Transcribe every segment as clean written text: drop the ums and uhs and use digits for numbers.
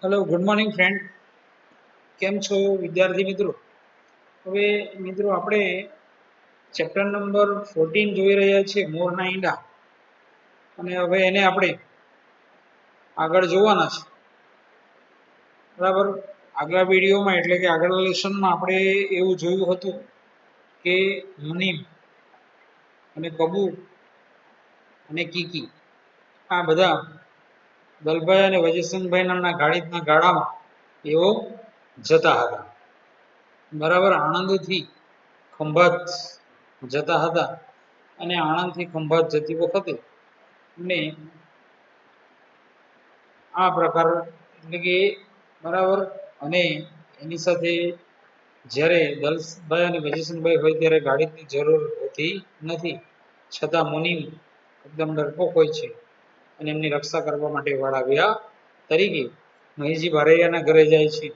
Hello, good morning friend. કેમ છો વિદ્યાર્થી મિત્રો? હવે મિત્રો આપણે ચેપ્ટર નંબર 14 જોઈ રહ્યા છીએ, મોરના ઈંડા. અને હવે એને આપણે આગળ જોવાના છે. બરાબર. આગલા વિડીયોમાં એટલે કે આગળના લેસનમાં આપણે એવું જોયું હતું કે મુનિમ અને કબુ અને કીકી આ બધા દલભાઈ અને વજેસનભાઈ નામના ગાણિતના ગાળામાં એઓ જતા હતા. બરાબર. આણંદથી ખંભાત જતા હતા અને આણંદથી ખંભાત જતી વખતે ને આ પ્રકાર એટલે કે બરાબર. અને એની સાથે જ્યારે દલભાઈ અને વજેસનભાઈ હોય ત્યારે ગાડીની જરૂર હોતી નથી, છતાં મુનિમ એકદમ ડરપોક હોય છે અને એમની રક્ષા કરવા માટે વડાવ્યા તરીકે મહીજી બારૈયાના ઘરે જાય છે.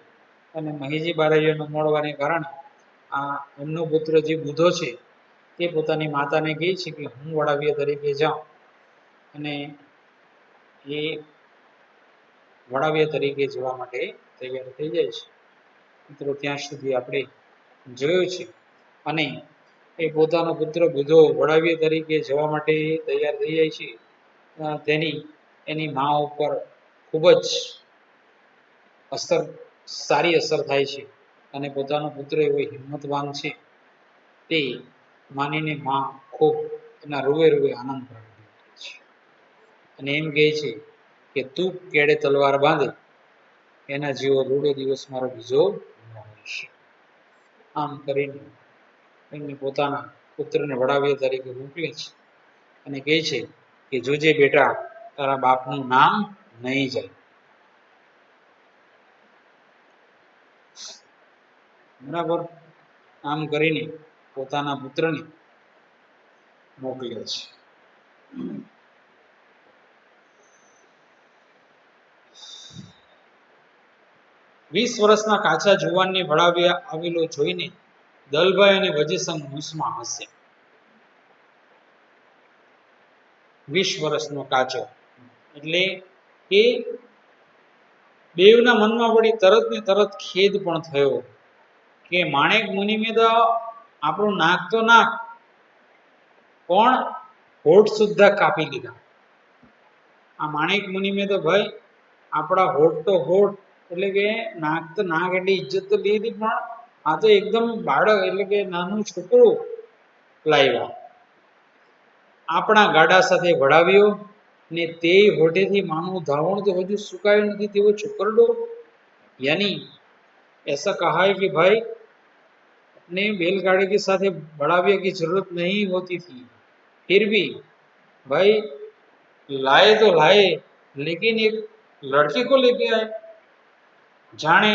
અને મહીજી બારૈયાનો મળવાને કારણે આ એમનો પુત્ર જે બુધો છે તે પોતાની માતાને કહે છે કે હું વડાવ્યા તરીકે જાઉં, અને એ વડાવ્યા તરીકે જવા માટે તૈયાર થઈ જાય છે. મિત્રો ત્યાં સુધી આપણે જોયું છે. અને એ પોતાનો પુત્ર બુધો વડાવ્યા તરીકે જવા માટે તૈયાર થઈ જાય છે. તેની એની મા ઉપર ખૂબ જ સારી અસર થાય છે અને પોતાનો પુત્ર એવો હિંમતવાન છે તે માનીને મા ખૂબ એના રૂવે રૂવે આનંદ પ્રગટ છે અને એમ કહે છે કે તું કેડે તલવાર બાંધે એના જેવો રૂડો દિવસ મારો બીજો ન હોય. આમ કરીને એમને પોતાના પુત્રને વડાવ્યા તરીકે મોકલે છે અને કહે છે કે જોજે બેટા, તારા બાપનું નામ નહીં જાય. બરાબર. આમ કરીને પોતાના પુત્રને મોકલે છે. 20 વર્ષના કાચા જુવાનને વડાવ્યા આવેલો જોઈને દલભાઈ અને વજેસન હોશમાં હસ્યા. 20 વર્ષનો કાચો એટલે કે બેવના મનમાં વળી તરત ને તરત ખેદ પણ થયો કે માણેક મુનિમે તો આપણું નાક તો નાક પણ હોઠ સુદ્ધા કાપી લીધા. આ માણેક મુનિમે તો ભાઈ આપણા હોઠ તો હોઠ એટલે કે નાક તો નાક એટલે ઇજ્જત તો લીધી, પણ આ તો એકદમ બાળક એટલે કે નાનું છોકરું લાવ્યા. આપણા ગાડા સાથે વડાવ્યો ને તે હોઠેથી માનું ધાવણ તો હજુ સુકાયું નથી તેવો છોકરડો. यानी ऐसा कहा है कि भाई अपने बैलगाड़ी के साथ बढ़ावे की जरूरत नहीं होती थी, फिर भी भाई लाए तो लाए लेकिन एक लड़की को लेके आए. જાણે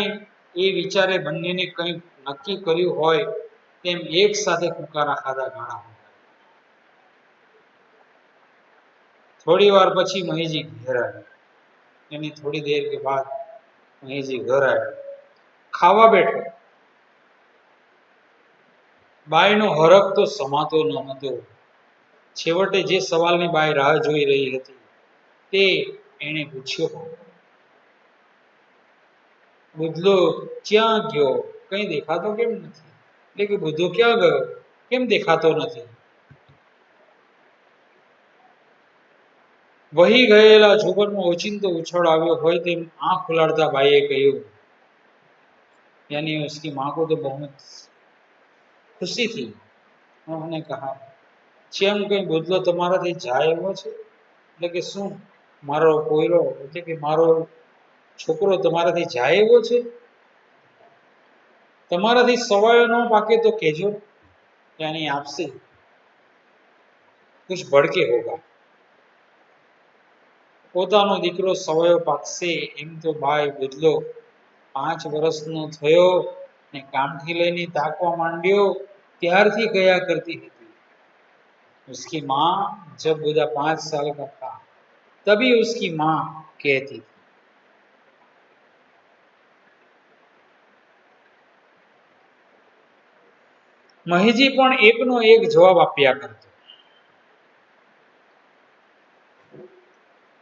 એ વિચારે બંનેને કંઈક નક્કી કર્યું હોય તેમ એક સાથે કુકારા ખાધા ઘણા. થોડી વાર પછી મહીજી ઘેર આવ્યા. એની થોડી દેર કે બાદ મહીજી ઘર આવ્યા. ખાવા બેઠો. બાઈનો હરખ તો સમાતો ન હતો. છેવટે જે સવાલની બાઈ રાહ જોઈ રહી હતી તે એણે પૂછ્યો, બુધલો ક્યાં ગયો? કઈ દેખાતો કેમ નથી? એટલે કે બુધો ક્યાં ગયો? કેમ દેખાતો નથી? વહી ગયેલા જોબનમાં ઓચિંતો ઉછળ આવ્યો હોય તેમ આંખ ઉલાડતા બાઈએ કહ્યું, यानी उसकी माँ को तो बहुत खुशी थी. उन्होंने कहा, જેમ કઈ બદલો તમારાથી જાય એવો છે? એટલે કે શું મારો પોયરો એટલે કે મારો છોકરો તમારાથી જાય એવો છે? તમારાથી સવાયો ન પાકે તો કહેજો, यानी आपसे कुछ बढ़ के होगा. પોતાનો દીકરો સવાયો પાકશે એમ તો બાઈ બદલો 5 વર્ષનો થયો ને કામથી લઈને તાકવા માંડ્યો ત્યારથી ગયા કરતી હતી. उसकी माँ जब बुधा 5 साल का था तभी उसकी माँ कहती थी. મહીજી પણ એકનો એક જવાબ આપ્યા કરતો.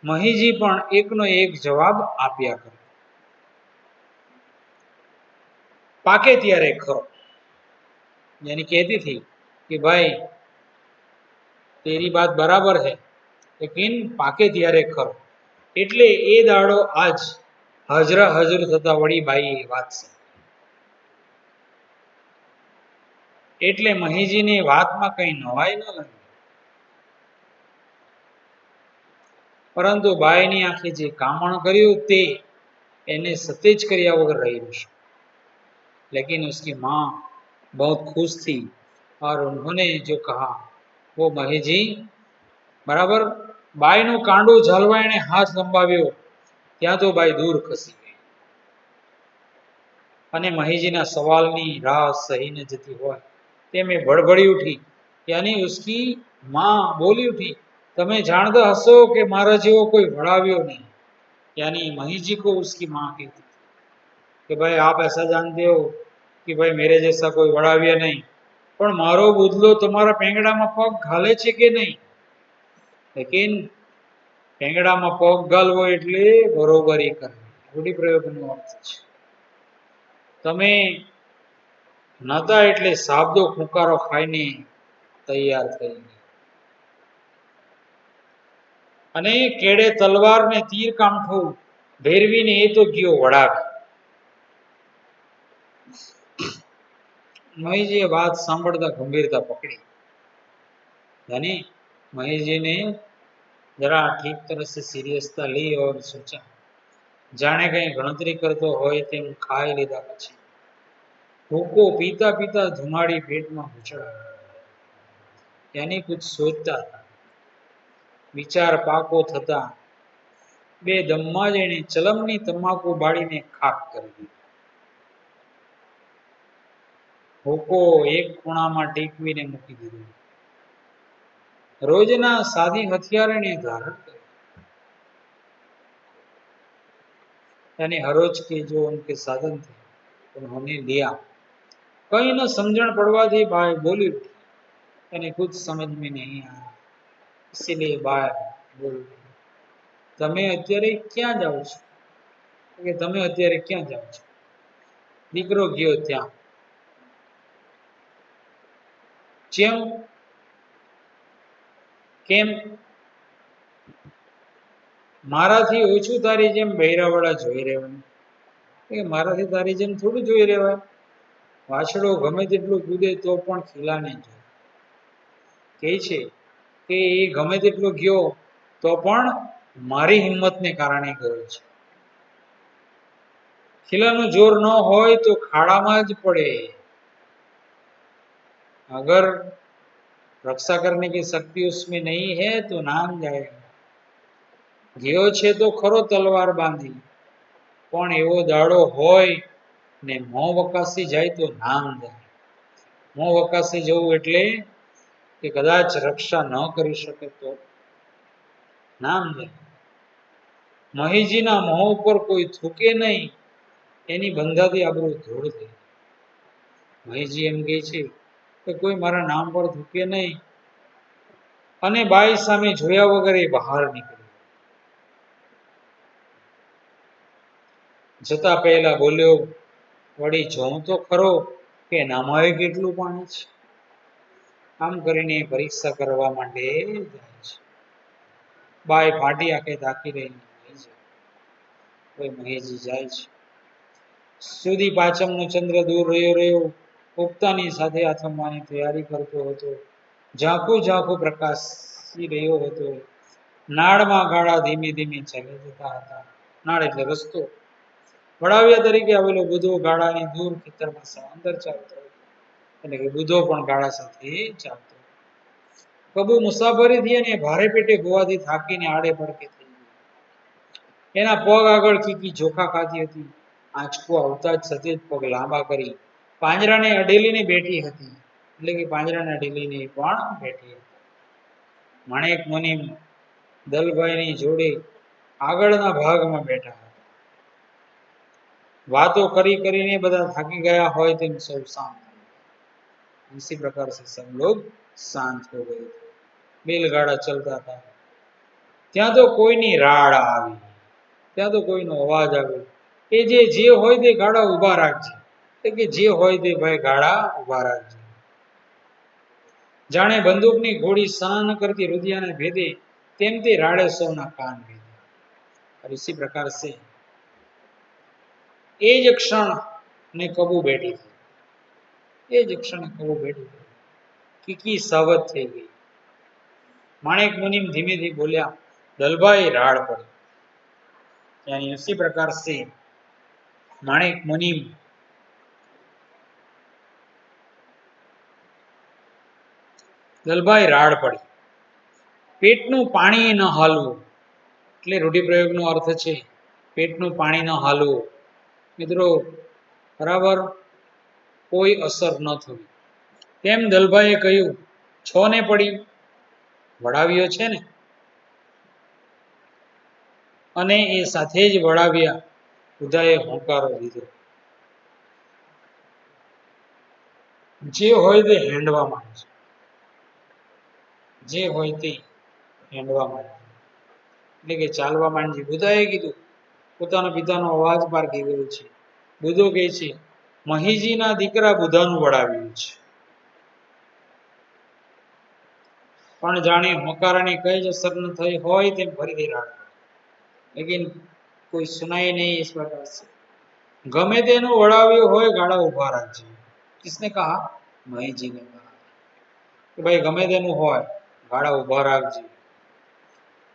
મહીજી પણ એકનો એક જવાબ આપ્યા કરતો. पाके त्यारे खरो, यानी कहती थी कि भाई तेरी बात बराबर है, लेकिन पाके त्यारे खरो। એટલે એ દાડો આજ હાજરા હાજર થતા વળી બાઈ વાત છે। એટલે મહીજીની વાતમાં કઈ નવાઈ ન લાગી, પરંતુ બાઈની આંખે જે કામણ કર્યું તે એને સतेज કર્યા वगैरह रही नहीं। लेकिन उसकी माँ बहुत खुश थी और उन्होंने जो कहा वो महीजी बराबर। बाईનું કાંડું ઝાલવા એણે હાથ લંબાવ્યો ત્યાં તો બાઈ દૂર ખસી ગઈ અને મહીજીના સવાલની રાહ સહીને જતી હોય તેમ એ ભડભડી ઉઠી। यानी उसकी माँ बोली उठी, તમે જાણતા હશો કે મારા જેવો કોઈ વડાવ્યો નહીં। यानी मही जी को उसकी माँ कहती थी कि भाई आप ऐसा जानते हो कि भाई मेरे जैसा कोई वड़ाव्य नहीं, પણ મારો બુદલો તમારા પેંગડામાં પગ ઘાલે છે કે નહીં? લેકિન પેંગડામાં પગ ઘાલવો એટલે બરોબરી કરવી, રૂઢિપ્રયોગનો અર્થ છે। તમે નતા એટલે સાબદો ફૂંકારો ખાઈને તૈયાર થઈ ગઈ અને કેડે તલવાર ને તીર કામઠું ભેરવીને એ તો ગયો વડાવી। महेश जी बात सांभळता गंभीरता पकड़ी, यानी महेश जी ने जरा ठीक तरह से सीरियसता ली और सोचा जाने कहीं गणतरी करतो होय तेम खाई लीधा पछी भूको पीता पीता धुमाड़ी पेट में घुसड़ा, यानी कुछ सोचता था। विचार पाको थता बे दम्मा ज एणे चलमनी तंबाकू बाळीने खाक करी दीधी। ભૂકો એક ખૂણામાં ટેકવીને મૂકી દીધો। રોજના સાદી હથિયારને ધારણ કર્યું, यानी हर रोज के जो उनके साधन थे उन्होंने लिया। कहीं न समझण पड़वा थी बाय बोली उठी, यानी कुछ समझ में नहीं आया, इसीलिए बाय बोल તમે અત્યારે ક્યાં જાઓ છો? કે તમે અત્યારે ક્યાં જાઓ છો? દીકરો ગયો ત્યાં। કેમ કેમ મારાથી ઓછું તારી જેમ બૈરાવાળા જોઈ રહેવાનું? કે મારાથી તારી જેમ થોડું જોઈ રહેવાય? વાછડો ગમે તેટલું કૂદે તો પણ ખીલાને જોઈ કહે છે કે એ ગમે તેટલો ગયો તો પણ મારી હિંમતને કારણે ગયો છે। खिलाનું जोर न હોય તો ખાડામાં જ પડે। अगर रक्षा करने की शक्ति उसमें नहीं है तो नाम जाएगा। ગયો છે તો ખરો તલવાર બાંધી, પણ એવો દાડો હોય ને મોં વકાસી જાય તો નામ જાય। મોં વકાસી જવું એટલે કે કદાચ રક્ષા ન કરી શકે તો નામ જાય। મહીજીના મોં ઉપર કોઈ થૂકે નહીં એની બંધાતી આબરૂ ધૂળ થઈ। મહીજી એમ કહે છે કે કોઈ મારા નામ પર થૂકે નહીં, અને બાઈ સામે જોયા વગર એ બહાર નીકળી। જતા પહેલા બોલ્યો, વળી જોઉં તો ખરો કે નામાએ કેટલું પાણી છે। આમ કરીને પરીક્ષા કરવા માટે જાય છે। બાઈ ફાટી આંખે તાકી રહીને મહેજી જાય છે। સુધી પાચમનો ચંદ્ર દૂર રહ્યો ઉગતાની સાથે આથમવાની તૈયારી કરતો હતો। ઝાંખું ઝાંખું પ્રકાશી રહ્યો હતો। નાળમાં ગાળા ધીમે ધીમે ચાલી જતા હતા। નાળ એટલે રસ્તો। વડાવ્યા તરીકે આવેલો બુધો ગાળાની દૂર ખેતરમાં અંદર ચાલતો હતો, એટલે કે બુધો પણ ગાળા સાથે ચાલતો। કબુ મુસાફરીથી અને ભારે પેટે હોવાથી થાકીને આડે પડકે થઈ ગયો। એના પગ આગળ કીકી જોખા ખાતી હતી। આંચકો આવતા જ સતેજ પગ લાંબા કરી પાંજરાને અડેલીને બેઠી હતી, એટલે કે પાંજરાને અડેલીને પણ બેઠી હતી। માણેક મુનિમ દલભાઈની જોડે આગળના ભાગમાં બેઠા હતા। વાતો કરી કરીને બધા થાકી ગયા હોય તેમ સૌ શાંત। इसी प्रकार से सब लोग शांत हो गए थे। बैलगाड़ा चलता था। ત્યાં તો કોઈની રાડ આવી, ત્યાં તો કોઈનો અવાજ આવ્યો કે જે હોય તે ગાડા ઊભા રાખજે। કે જે હોય તે ભાઈ ગાળા ઉભા રાખજે. જાણે બંદૂકની ગોળી સનન કરતી રુધિયાને ભેદે તેમ તે રાડે સૌના કાન ભેદે. इसी प्रकार से એ જ ક્ષણ ને કબુ બેઠી થઈ. એ જ ક્ષણે કબુ બેઠી થઈ. કીકી સાવધ થઈ ગઈ. માણેક મુનિમ ધીમેથી બોલ્યા, દલભાઈ રાડ પડી. यानी इसी प्रकार से माणिक मुनिम દલભાઈ રાડ પડી. પેટનું પાણી ન હાલવું એટલે રૂઢિપ્રયોગનો અર્થ છે પેટનું પાણી ન હાલવું. મિત્રો બરાબર કોઈ અસર ન થવી. તેમ દલભાઈએ કહ્યું, છો ને પડી વડાવ્યો છે ને. અને એ સાથે જ વડાવ્યા બુધાએ હોંકારો દીધો. જે હોય તે હેંડવા માંડે છે. જે હોય તે હેંડવા માંડે એટલે કે ચાલવા માંડજી. બુધાએ કીધું, પોતાના પિતાનો અવાજ પારખી ગયો છે. બુધો કહે છે, મહીજીના દીકરા બુધાનું વડાવ્યું છે. પણ જાણે હોંકારાની કઈ જ અસર ન થઈ હોય તેમ ફરીથી રાડ પડી. લેકિન કોઈ સુનાઈ નહીં. इस प्रकार से ગમે તેનું વડાવ્યું હોય ગાળા ઉભા રાખજે. કિસને કહા? મહીજીને કહા કે ભાઈ ગમે તેનું હોય ગાળા ઉભા રાખજે.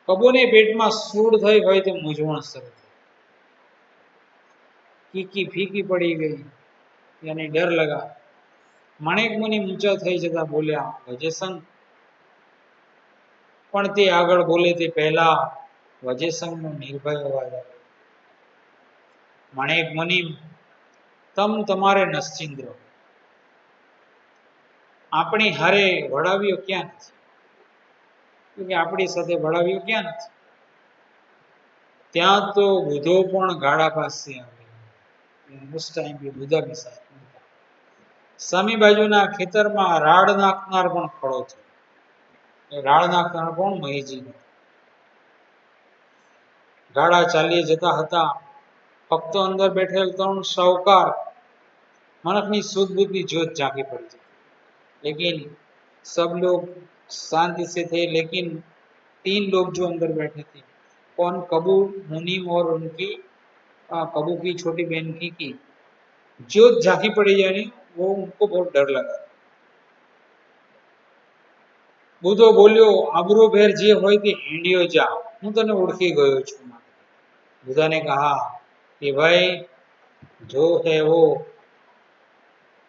કબૂને પેટમાં સૂડ થઈ હોય તે મૂંઝવણ શરૂ થઈ. કીકી ફીકી પડી ગઈ. યાની ડર લગા. માણેક મુનિ ઊંચા થઈ જતા બોલ્યા, વજેસંગ. પણ તે આગળ બોલે તે પહેલા વજેસંગનો નિર્ભય અવાજ આવ્યો. માણેક મુનિ, તમ તમારે નિશ્ચિંત રહો. આપણી હારે વડાવ્યો ક્યાં નથી. કે આપણી સાથે વડાવ્યો ક્યાં નથી. ત્યાં તો બુધો પણ ગાળા પાસે આવ્યો. ઉસ ટાઈમ पे બુધા કે સાથ સામી બાજુના ખેતરમાં રાડ નાખનાર પણ ખડો થયો. રાડ નાખનાર કોણ? મહીજી. ગાળા ચાલી જતા હતા. ફક્ત અંદર બેઠેલ 3 શાહુકાર मनकनी सूझ बूझ की जोत झांकी पड़ी थी. लेकिन सब लोग शांति से थे. लेकिन 3 लोग जो अंदर बैठे थे, कौन? कबू, मुनीम और उनकी कबू की छोटी बहन की जोत झांकी पड़ी, यानी वो उनको बहुत डर लगा. બુધો બોલ્યો, આબરૂ ભેર જે હોય તે હેંડિયો જા, હું તને ઓળખી ગયો છું. બુધાને કહા કે ભાઈ जो है वो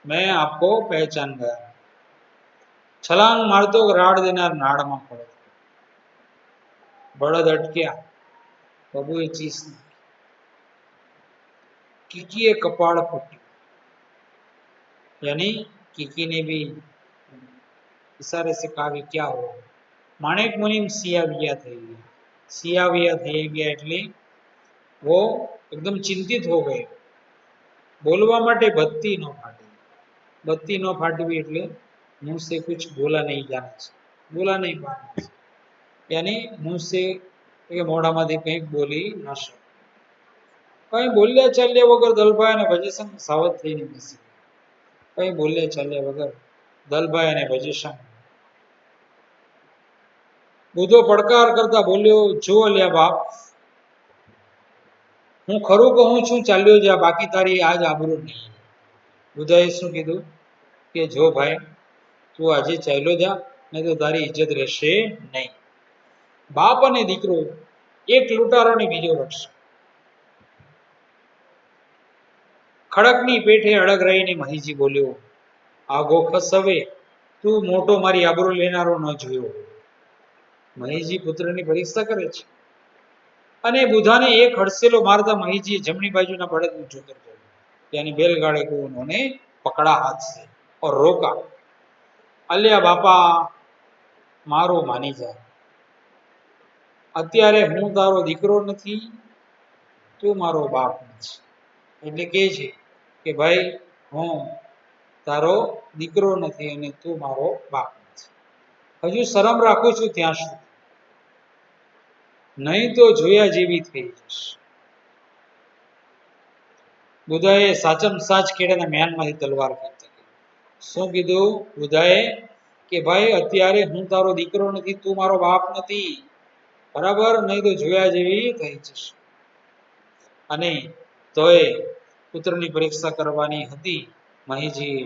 मैं आपको पहचान गया. छलांग मारतो राड देनार नाड़માં પડ્યો. બળદ અટક્યા. બબુએ ચીસ નાખી. કીકીએ કપાળ ફૂટ્યું. यानी कीकी ने भी इशारे से कहा कि क्या हो. माणेक मुनिम सियाविया થઈ ગયા. सियाविया થઈ ગયા એટલે वो एकदम चिंतित हो गए. बोलवा માટે बत्ती न फाटी. बत्ती न फाटवी એટલે मुंह से कुछ बोला नहीं जाना चाहिए. बोला नहीं पाना चाहिए. यानी मुंह से કે મોઢામાંથી કંઈક બોલી ન શકે. કઈ બોલ્યા ચાલ્યા વગર દલભાઈ અને વજેસંગ સાવધ થઈને બેસી. કઈ બોલ્યા ચાલ્યા વગર દલભાઈ અને વજેસંગ. બુધો પડકાર કરતા બોલ્યો, જો અલ્યા બાપ, હું ખરું કહું છું, ચાલ્યો જા, બાકી તારી આજ આબરૂ નહીં. બુધાએ શું કીધું કે જો ભાઈ તું આજે ચાલ્યો જા, નહીં તો તારી ઇજ્જત રહેશે નહીં. બાપ અને દીકરો, એક લૂંટારો ને બીજો રક્ષક. ખડકની પેઠે અડગ રહીને મહીજી બોલ્યો, આગો ખસ હવે, તું મોટો મારી આબરૂ લેનારો ન જોયો. મહીજી પુત્રની પરીક્ષા કરે છે. અને બુધાને એક હડસેલો મારતા મહીજીએ જમણી બાજુના બળદનું જોતર જોયું. यानी बैलगाड़ी को उन्होंने पकड़ा हाथ से और रोका. अल्या बापा मारो मानी जा. અત્યારે હું તારો દીકરો નથી, તું મારો બાપ નથી. એટલે કહે છે કે ભાઈ હું તારો દીકરો નથી અને તું મારો બાપ નથી. હજુ શરમ રાખું છું ત્યાં સુધી, નહીં તો જોયા જેવી થઈ જશે. બુધાએ સાચમ સાચ કેળાના મ્યાનમાંથી તલવાર ખેંચી. શું કીધું બુધાએ કે ભાઈ અત્યારે હું તારો દીકરો નથી, તું મારો બાપ નથી, બરાબર, નહીં તો જોયા જેવી થઈ જશે. અને તોય પુત્રની પરીક્ષા કરવાની હતી મહીજી,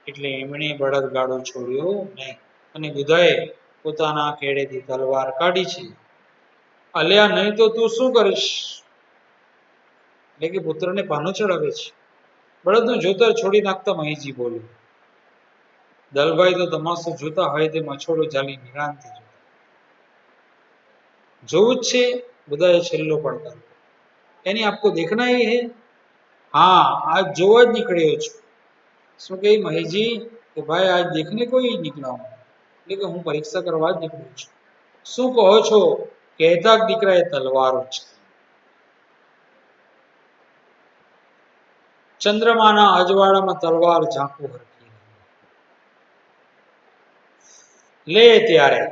એટલે એમણે બળદગાડું છોડ્યું નહીં અને બુધાએ પોતાના કેડેથી તલવાર કાઢી છે. અલ્યા નહીં તો તું શું કરીશ? એટલે કે પુત્રને પાનો ચડાવે છે. બળદનું જોતર છોડી નાખતા મહીજી બોલ્યો. દલભાઈ તો તમાશો જોતા હોય તે મછોડો ચાલી નિરાંતે જોતા. જોવું જ છે, બધાએ છેલ્લો પડકાર. यानी आपको देखना ही है? हाँ, आज જોવા જ નીકળ્યો છું. શું કહે મહીજી કે ભાઈ આજ દેખને કોઈ નીકળ્યા હું, એટલે કે હું પરીક્ષા કરવા જ નીકળ્યો છું. શું કહો છો? કહેતા દીકરાએ તલવાર ઉંચકી. ચંદ્રમાના અજવાળામાં તલવાર ઝાંખું હરખી લે ત્યારે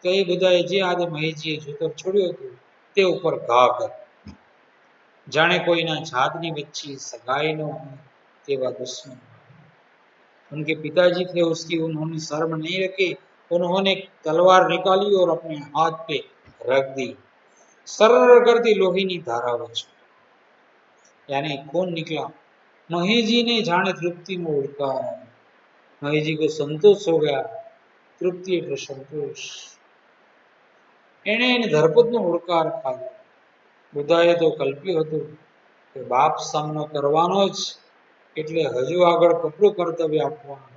કઈ બધાએ જે આજે મહીજીએ જોતર છોડ્યું હતું તે ઉપર ઘા કર, जाने कोई ना जातनी बच्ची सगाई न हो तेवा दुश्मन। उनके पिताजी थे, उसकी उन्होंने शर्म नहीं रखी, उन्होंने तलवार निकाली और अपने हाथ पे रख दी। सरर करती लोही धारा बच, यानी खून निकला। मही जी ने जाने तृप्ति में उड़का, मही जी को संतोष हो गया। तृप्ति એટલે સંતોષ. એને ધરપતનો ઉડકાર ખાધો. બુધાએ તો કલ્પ્યું હતું કે બાપ સામનો કરવાનો જ, એટલે હજુ આગળ કપડું કર્તવ્ય આપવાનું.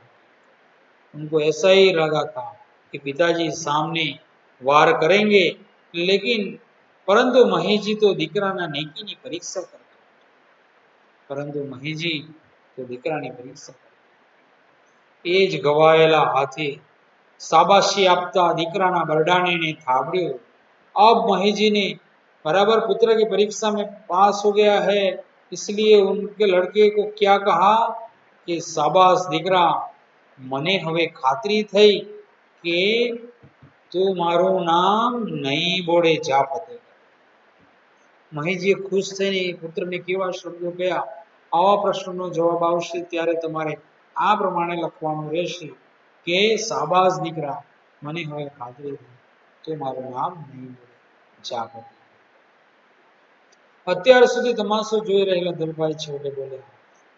उनको ऐसा ही लगा था कि पिताजी सामने वार करेंगे, लेकिन परंतु महीजी तो દીકરાના નેકીની પરીક્ષા કરતા. પરંતુ મહીજી તો દીકરાની પરીક્ષા કરતા. એ જ ગવાયેલા હાથે શાબાશી આપતા દીકરાના બરડાને થાબડ્યો. अब महीजी ने बराबर पुत्र की परीक्षा में पास हो गया है, इसलिए उनके लड़के को क्या कहा कि शाबाश દીકરા, મને હવે ખાતરી થઈ કે તું મારું નામ નહીં બોડે જા ફતે. મહીજીએ ખુશ થઈને પુત્રને કેવા શબ્દો કહ્યા. આવા પ્રશ્નનો જવાબ આવશે ત્યારે તમારે આ પ્રમાણે લખવાનું રહેશે કે શાબાશ દીકરા, મને હવે ખાતરી થઈ તું મારું નામ નહીં બોડે જા ફતે. અત્યાર સુધી તમાશો જોઈ રહેલા દલભાઈ છેવટે બોલ્યા,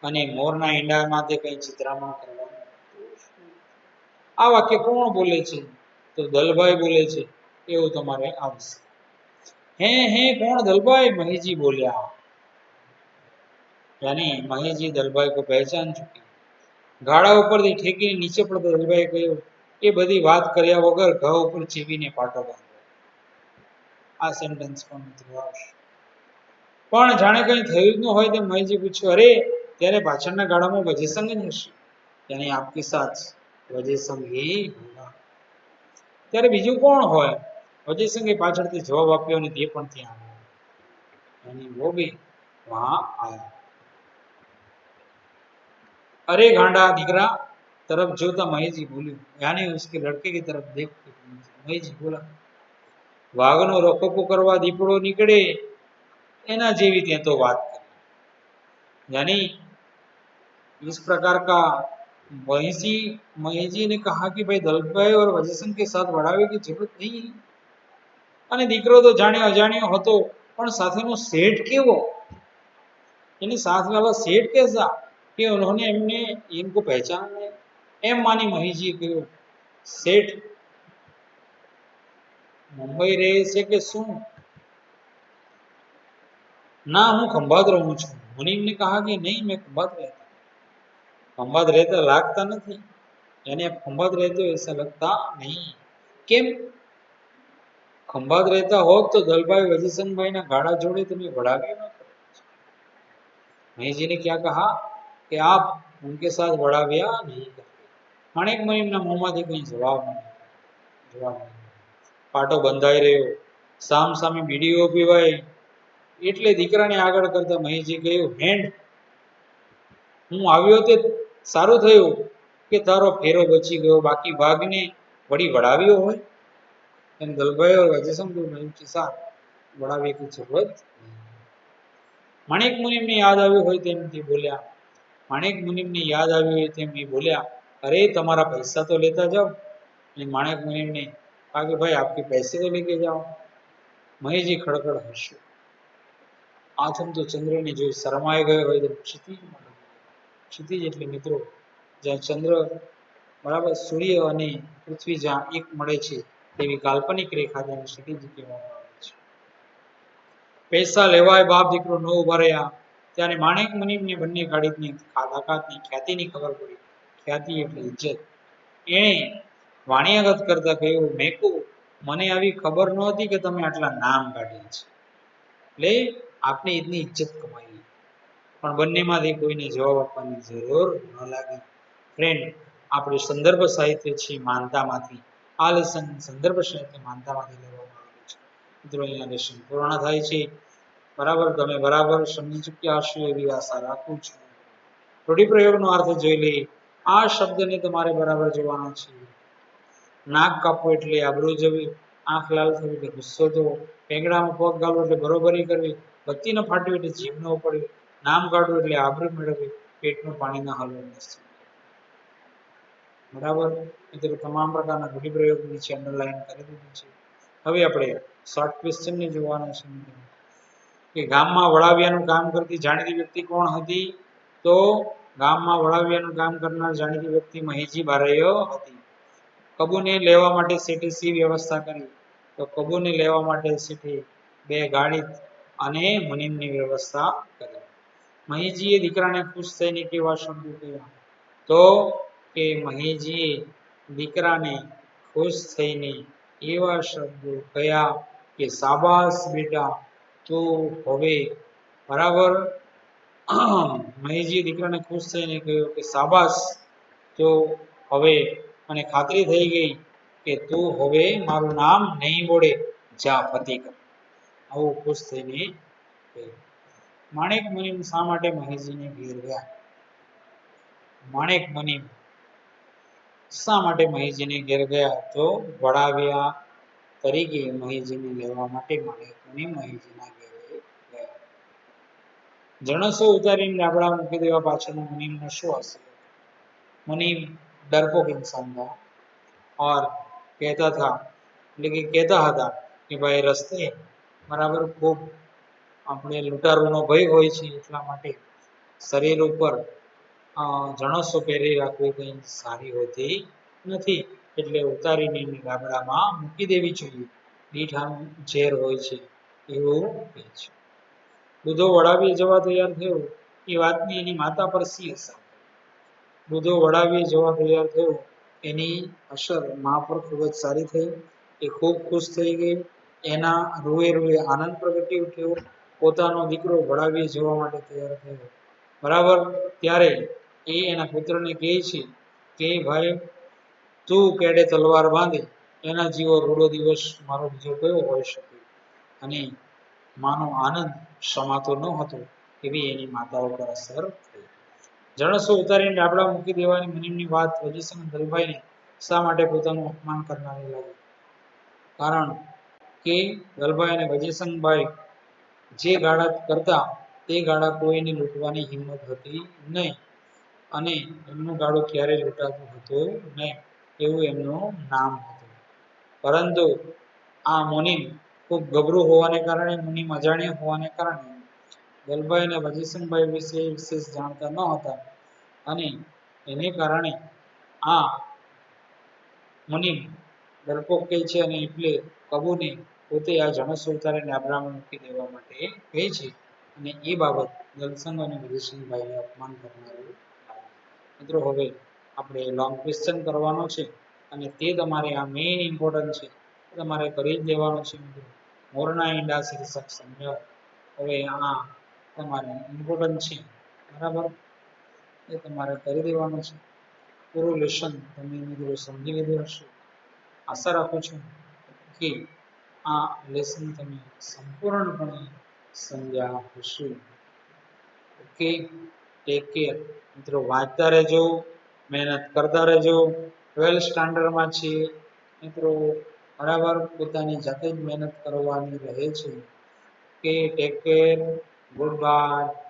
અને મોરના ઈંડામાં તે કઈ ચિત્રામણ કરવાનું. આ વાક્ય કોણ બોલે છે? તો દલભાઈ બોલે છે, એવું તમારે આવશે. હે કોણ દલભાઈ? મહીજી બોલ્યા. यानी महीजी दलभाई को पहचान चुकी. ગાડા ઉપરથી ઠેકીને નીચે પડતા દલભાઈએ કહ્યું, એ બધી વાત કર્યા વગર ઘા ઉપર ચીવીને પાટો બાંધો. આ સેન્ટેન્સ પણ મિત્રો આવશે. પણ જાણે કંઈ થયું જ ન હોય તેમ મહીજી પૂછ્યું, અરે ત્યારે પાછળના ગાડામાં વજેસંગ જ હશે. यानी आपके साथ वजयसंग ही होगा. ત્યારે બીજું કોણ હોય? વજયસંગે પાછળથી જવાબ આપ્યો અને તે પણ ત્યાં આવ્યો. यानी वो भी वहां आया. अरे गांडा દીકરા तरफ જોતા મહીજી બોલ્યું, यानी उसके लड़के की तरफ देख के महीजी बोला, વાઘનો રખોપો કરવા દીપડો નીકળે એના જેવી ત્યાં તો વાત કરી. यानी इस प्रकार का महीजी ने कहा कि भाई दलभाई और वजयसंग के साथ बढ़ावे की जरूरत नहीं है. અને દીકરો તો જાણ્યો અજાણ્યો હતો, પણ સાથેનો શેઠ કેવો? यानी साथ वाला सेठ कैसा कि उन्होंने एमने इनको पहचान लिया. एम मानी महीजी कहो, सेठ मुंबई रहे છે કે શું? ना हूं खंभात रहूं છું. मुनीम ने कहा कि नहीं मैं खंभात रहता. खंभात रहता लागता नहीं, यानी आप खंभात रहते हो ऐसा लगता नहीं. केम? खंभात रहता हो तो दलभाई वजीसंगभाई ना गाड़ा जोड़े तुम्हें बढ़ावी ना. महीजी ने क्या कहा कि आप उनके साथ बढ़ाव्या नहीं करते. માણેક મણીના મોંમાંથી કંઈ જવાબ નહીં. પાટો બંધાઈ રહ્યો, સામ સામે બીડીઓ પીવાય, એટલે દીકરાને આગળ કરતા મહીજી કહ્યું, હેન્ડ, હું આવ્યો તે સારું થયું કે તારો ફેરો બચી ગયો, બાકી વાઘને વળી વડાવ્યો હોય. એમ દલભાઈ और वजयसंग को नहीं के साथ बढ़ावे की जरूरत. માણેક મુનિમને યાદ આવ્યું હોય તેમ તે બોલ્યા. માણેક મુનિમને યાદ આવ્યું હોય તેમ એ બોલ્યા, અરે તમારા પૈસા તો લેતા જાઓ. અને માણેક મુનિમને કહા કે ભાઈ આપકે પૈસે તો લેકે જાઓ. મહેશજી ખડખડ હસ્યો. આથમ તો ચંદ્રને જોઈ શરમાઈ ગયો હોય તો ક્ષિતિજ એટલે મિત્રો જ્યાં ચંદ્ર બરાબર સૂર્ય અને પૃથ્વી જ્યાં એક મળે છે તેવી કાલ્પનિક રેખા તેને ક્ષિતિજ કહેવામાં આવે છે. પૈસા લેવાય બાપ દીકરો ન ઉભા રહ્યા ત્યારે માણેક મુનિમને બંને ગાડીની તાકાતની ખ્યાતિની ખબર પડી. ખ્યાતિ એટલે ઇજ્જત. એણે વાણિયાગત કરતા કહ્યું, મેકુ મને આવી ખબર નહોતી કે તમે આટલા નામ કાઢ્યા છે. એટલે આપને એટલી ઇજ્જત કમાઈ. પણ બંનેમાંથી કોઈને જવાબ આપવાની જરૂર ન લાગી. ફ્રેન્ડ, આપણે સંદર્ભ સાહિત્ય છે માનતામાંથી આ લેસન સંદર્ભ સાહિત્ય માનતામાંથી લેવામાં આવેલું છે. મિત્રો અહીંયા લેસન પૂર્ણ થાય છે. બરાબર, તમે બરાબર સમજી ચૂક્યા હશો એવી આશા રાખું છું. રૂઢિપ્રયોગનો અર્થ જોઈ લઈએ. આ શબ્દને તમારે બરાબર જોવાનો છે. નાક કાપવું એટલે આબરૂ જવી, આંખ લાલ થવી એટલે ગુસ્સો થવો, પેંગડામાં પગ ગાળવો એટલે બરોબરી કરવી, બત્તી ન ફાટવી એટલે જીભ ન ઉપડવી, નામ કાઢવું એટલે આબરૂ મેળવવી, પેટનું પાણી ન હલવું. બરાબર, મિત્રો તમામ પ્રકારના રૂઢિપ્રયોગ નીચે અંડરલાઈન કરી દીધું છે. હવે આપણે શોર્ટ ક્વેશ્ચનને જોવાના છે કે ગામમાં વડાવિયાનું કામ કરતી જાણીતી વ્યક્તિ કોણ હતી? તો ગામમાં વડાવિયાનું કામ કરનાર જાણીતી વ્યક્તિ મહીજી બારૈયો હતી. કબૂને લેવા માટે શેઠે શી વ્યવસ્થા કરી? તો કબૂને લેવા માટે શેઠે 2 ગાડી અને મુનિમની વ્યવસ્થા કરી. મહીજીએ દીકરાને ખુશ થઈને કેવા શબ્દો કહ્યા? તો કે મહીજીએ દીકરાને ખુશ થઈને એવા શબ્દો કહ્યા કે શાબાશ બેટા, તું હવે બરાબર. મહીજીએ દીકરાને ખુશ થઈને કહ્યું કે શાબાશ, તો હવે મને ખાતરી થઈ ગઈ કે તું હવે મારું નામ નહીં બોલે, જા પતિ કર. આવું ખુશ થઈને કહ્યું. માણેક મુનિમ શા માટે મહીજીને ઘેર ગયા? માણેક મુનિમ શા માટે મહીજીને ઘેર ગયા? તો વડાવ્યા તરીકે મહીજીને લેવા માટે માણેક મુનિમ મહીજીના ઘેરે ગયા. જણસો ઉતારીને ડાબડા મૂકી દેવા પાછળનો મુનિમનો શું હશે? मुनीम डरपोक इंसान था और कहता था, लेकिन कहता હતા કે ભાઈ રસ્તે બરાબર ખૂબ આપણે લૂંટારૂનો ભય હોય છે, એટલા માટે શરીર ઉપર જણસો પહેરી રાખવી કંઈ સારી હોતી નથી, એટલે ઉતારીને ગામડામાં મૂકી દેવી જોઈએ. દીઠાનું ઝેર હોય છે એવું કહે છે. બુધો વડાવીએ જવા તૈયાર થયો એ વાતની એની માતા પર સી અસર? બુધો વડાવીએ જવા તૈયાર થયો એની અસર મા પર ખૂબ જ સારી થઈ. એ ખૂબ ખુશ થઈ ગઈ. એના રૂએ રૂએ આનંદ પ્રગટી ઉઠ્યો. પોતાનો દીકરો વડાવીએ જવા માટે તૈયાર થયો. બરાબર, ત્યારે એ એના પુત્રને કહે છે કે ભાઈ તું કેડે તલવાર બાંધે, એના જેવો રૂડો દિવસ મારો બીજો કયો હોઈ શકે? અને માનો આનંદ સમાતો ન હતો એવી એની માતા ઉપર અસર થઈ. જણસો ઉતારીને ડાબડા મૂકી દેવાની મુનિમની વાત વજીસન દલભાઈને શા માટે પોતાનું અપમાન કરનારી લાગી? કારણ કે દલભાઈ અને વજીસનભાઈ જે ગાળા કરતા તે ગાળા કોઈની લૂંટવાની હિંમત હતી નહીં, અને એમનું ગાળું ક્યારેય લૂંટાતું હતું નહીં એવું એમનું નામ હતું. પરંતુ આ મુનિમ ખૂબ ગભરું હોવાને કારણે, મુનિમ અજાણ્યા હોવાને કારણે દલભાઈ અને વજીસનભાઈ વિશે વિશેષ જાણતા ન હતા, અને એને કારણે આ મુનિમ ડરપોક કહે છે, અને એટલે કબૂને પોતે આ જણસો ઉતારીને ડાબડામાં મૂકી દેવા માટે કહે છે, અને એ બાબત દલસંગ અને વજીસનભાઈને અપમાન કરનારું. મિત્રો હવે આપણે લોંગ ક્વેશ્ચન કરવાનો છે, અને તે તમારે આ મેઇન ઇમ્પોર્ટન્ટ છે, તમારે કરી જ લેવાનું છે. મિત્રો મોરના ઈંડા શીર્ષક સમજાવો. હવે આ તમારે ઇમ્પોર્ટન્ટ છે, બરાબર, એ તમારે કરી દેવાનું છે. પૂરું લેસન તમે મિત્રો સમજી લીધું હશે. આશા રાખું છું કે આ લેસન તમે સંપૂર્ણપણે સમજ્યા હશે. Okay, take care. મિત્રો વાંચતા રહેજો, મહેનત કરતા રહેજો. 12 સ્ટાન્ડર્ડમાં છીએ મિત્રો, બરાબર, પોતાની જાતે જ મહેનત કરવાની રહે છે. કે ટેક કેર. Good bye.